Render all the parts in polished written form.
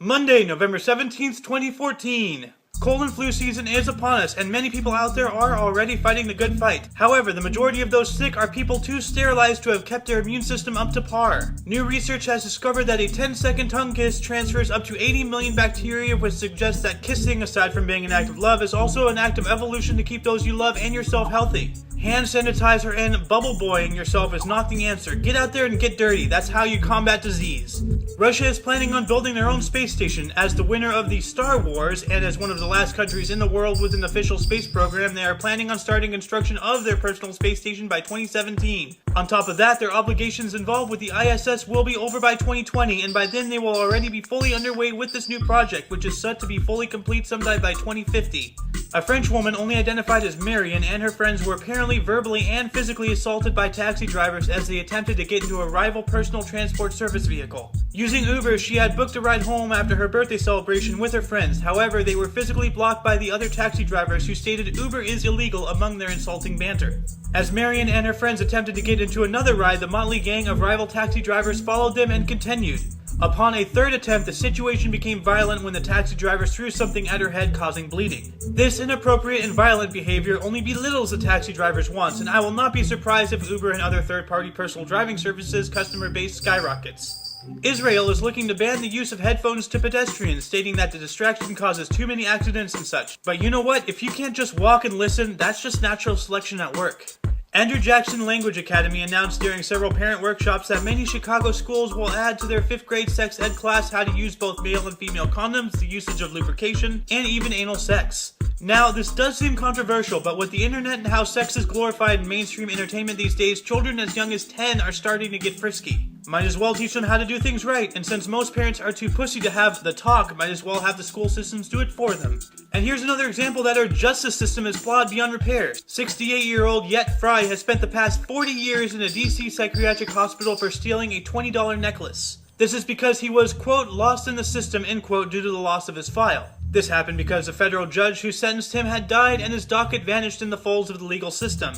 Monday, November 17th, 2014. Cold and flu season is upon us, and many people out there are already fighting the good fight. However, the majority of those sick are people too sterilized to have kept their immune system up to par. New research has discovered that a 10-second tongue kiss transfers up to 80 million bacteria, which suggests that kissing, aside from being an act of love, is also an act of evolution to keep those you love and yourself healthy. Hand sanitizer and bubble boying yourself is not the answer. Get out there and get dirty. That's how you combat disease. Russia is planning on building their own space station. As the winner of the Star Wars, and as one of the last countries in the world with an official space program, they are planning on starting construction of their personal space station by 2017. On top of that, their obligations involved with the ISS will be over by 2020, and by then they will already be fully underway with this new project, which is set to be fully complete sometime by 2050. A French woman, only identified as Marion, and her friends were apparently verbally and physically assaulted by taxi drivers as they attempted to get into a rival personal transport service vehicle. Using Uber, she had booked a ride home after her birthday celebration with her friends. However, they were physically blocked by the other taxi drivers who stated Uber is illegal among their insulting banter. As Marion and her friends attempted to get into another ride, the motley gang of rival taxi drivers followed them and continued. Upon a third attempt, the situation became violent when the taxi driver threw something at her head, causing bleeding. This inappropriate and violent behavior only belittles the taxi driver's wants, and I will not be surprised if Uber and other third-party personal driving services customer base skyrockets. Israel is looking to ban the use of headphones to pedestrians, stating that the distraction causes too many accidents and such. But you know what? If you can't just walk and listen, that's just natural selection at work. Andrew Jackson Language Academy announced during several parent workshops that many Chicago schools will add to their 5th grade sex ed class how to use both male and female condoms, the usage of lubrication, and even anal sex. Now, this does seem controversial, but with the internet and how sex is glorified in mainstream entertainment these days, children as young as 10 are starting to get frisky. Might as well teach them how to do things right, and since most parents are too pussy to have the talk, might as well have the school systems do it for them. And here's another example that our justice system is flawed beyond repair. 68-year-old Yet Fry has spent the past 40 years in a DC psychiatric hospital for stealing a $20 necklace. This is because he was, quote, lost in the system, end quote, due to the loss of his file. This happened because a federal judge who sentenced him had died and his docket vanished in the folds of the legal system.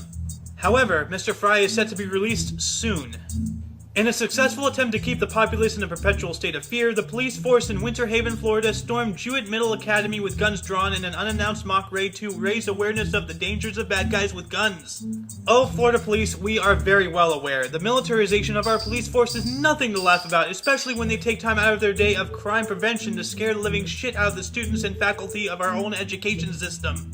However, Mr. Fry is set to be released soon. In a successful attempt to keep the populace in a perpetual state of fear, the police force in Winter Haven, Florida stormed Jewett Middle Academy with guns drawn in an unannounced mock raid to raise awareness of the dangers of bad guys with guns. Oh, Florida police, we are very well aware. The militarization of our police force is nothing to laugh about, especially when they take time out of their day of crime prevention to scare the living shit out of the students and faculty of our own education system.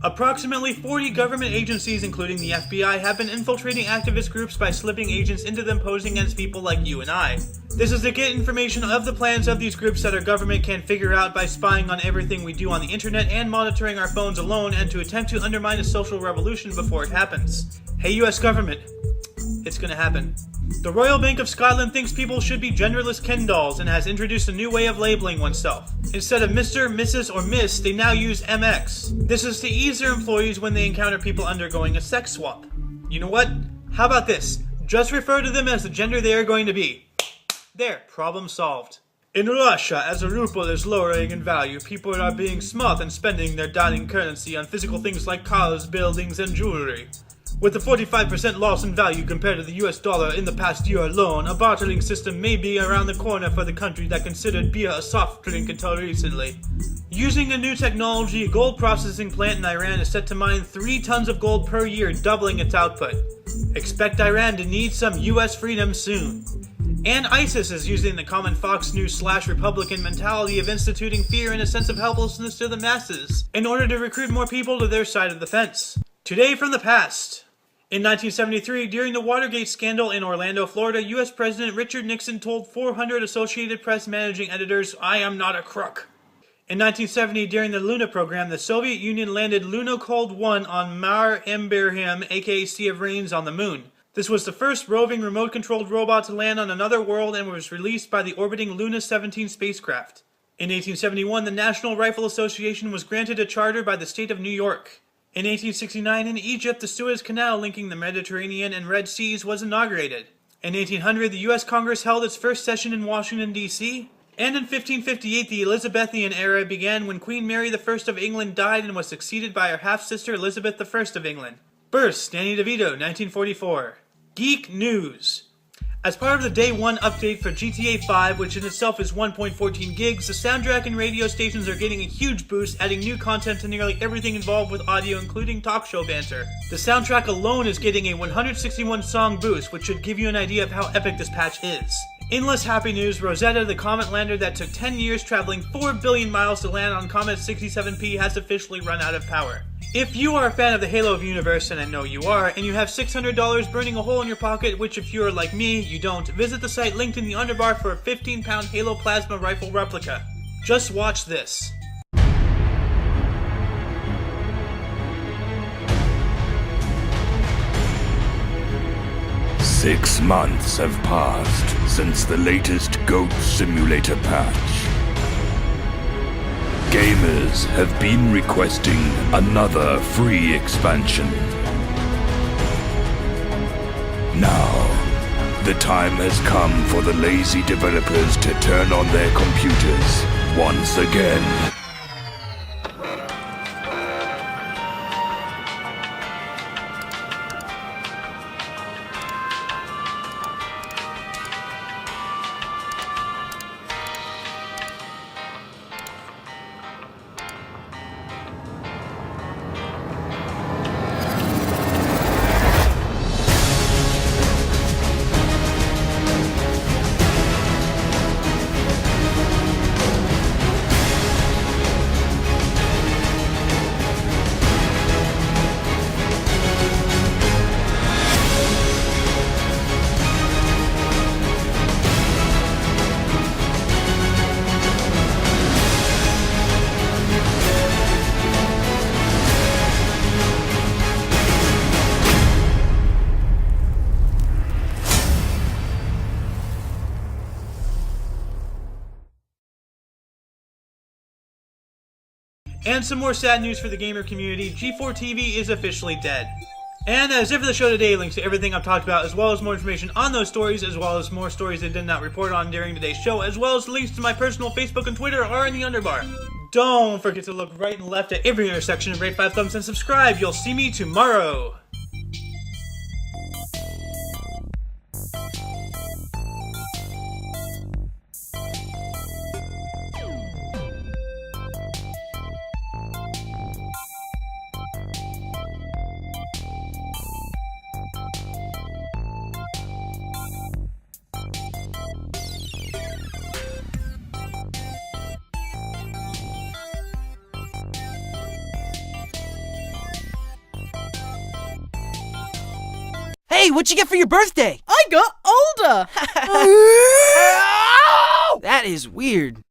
Approximately 40 government agencies, including the FBI, have been infiltrating activist groups by slipping agents into them posing against people like you and I. This is to get information of the plans of these groups that our government can figure out by spying on everything we do on the internet and monitoring our phones alone, and to attempt to undermine a social revolution before it happens. Hey US government, it's gonna happen. The Royal Bank of Scotland thinks people should be genderless Ken dolls and has introduced a new way of labeling oneself. Instead of Mr., Mrs., or Miss, they now use MX. This is to ease their employees when they encounter people undergoing a sex swap. You know what? How about this? Just refer to them as the gender they are going to be. There, problem solved. In Russia, as the ruble is lowering in value, people are being smart and spending their dining currency on physical things like cars, buildings, and jewelry. With a 45% loss in value compared to the US dollar in the past year alone, a bartering system may be around the corner for the country that considered beer a soft drink until recently. Using a new technology, a gold processing plant in Iran is set to mine 3 tons of gold per year, doubling its output. Expect Iran to need some US freedom soon. And ISIS is using the common Fox News/Republican mentality of instituting fear and a sense of helplessness to the masses in order to recruit more people to their side of the fence. Today from the past. In 1973, during the Watergate scandal in Orlando, Florida, U.S. President Richard Nixon told 400 Associated Press managing editors, "I am not a crook." In 1970, during the Luna program, the Soviet Union landed Lunokhod 1 on Mar Emberham, aka Sea of Rains, on the moon. This was the first roving remote-controlled robot to land on another world and was released by the orbiting Luna 17 spacecraft. In 1871, the National Rifle Association was granted a charter by the state of New York. In 1869, in Egypt, the Suez Canal linking the Mediterranean and Red Seas was inaugurated. In 1800, the U.S. Congress held its first session in Washington, D.C. And in 1558, the Elizabethan era began when Queen Mary I of England died and was succeeded by her half-sister Elizabeth I of England. Births: Danny DeVito, 1944. Geek News. As part of the Day 1 update for GTA 5, which in itself is 1.14 gigs, the soundtrack and radio stations are getting a huge boost, adding new content to nearly everything involved with audio, including talk show banter. The soundtrack alone is getting a 161 song boost, which should give you an idea of how epic this patch is. In less happy news, Rosetta, the comet lander that took 10 years traveling 4 billion miles to land on Comet 67P, has officially run out of power. If you are a fan of the Halo universe, and I know you are, and you have $600 burning a hole in your pocket, which if you are like me, you don't, visit the site linked in the underbar for a 15-pound Halo plasma rifle replica. Just watch this. Six months have passed since the latest Goat Simulator patch. Gamers have been requesting another free expansion. Now, the time has come for the lazy developers to turn on their computers once again. And some more sad news for the gamer community, G4 TV is officially dead. And that is it for the show today. Links to everything I've talked about, as well as more information on those stories, as well as more stories I did not report on during today's show, as well as links to my personal Facebook and Twitter are in the underbar. Don't forget to look right and left at every intersection and rate 5 thumbs and subscribe. You'll see me tomorrow. Hey, what'd you get for your birthday? I got older! That is weird.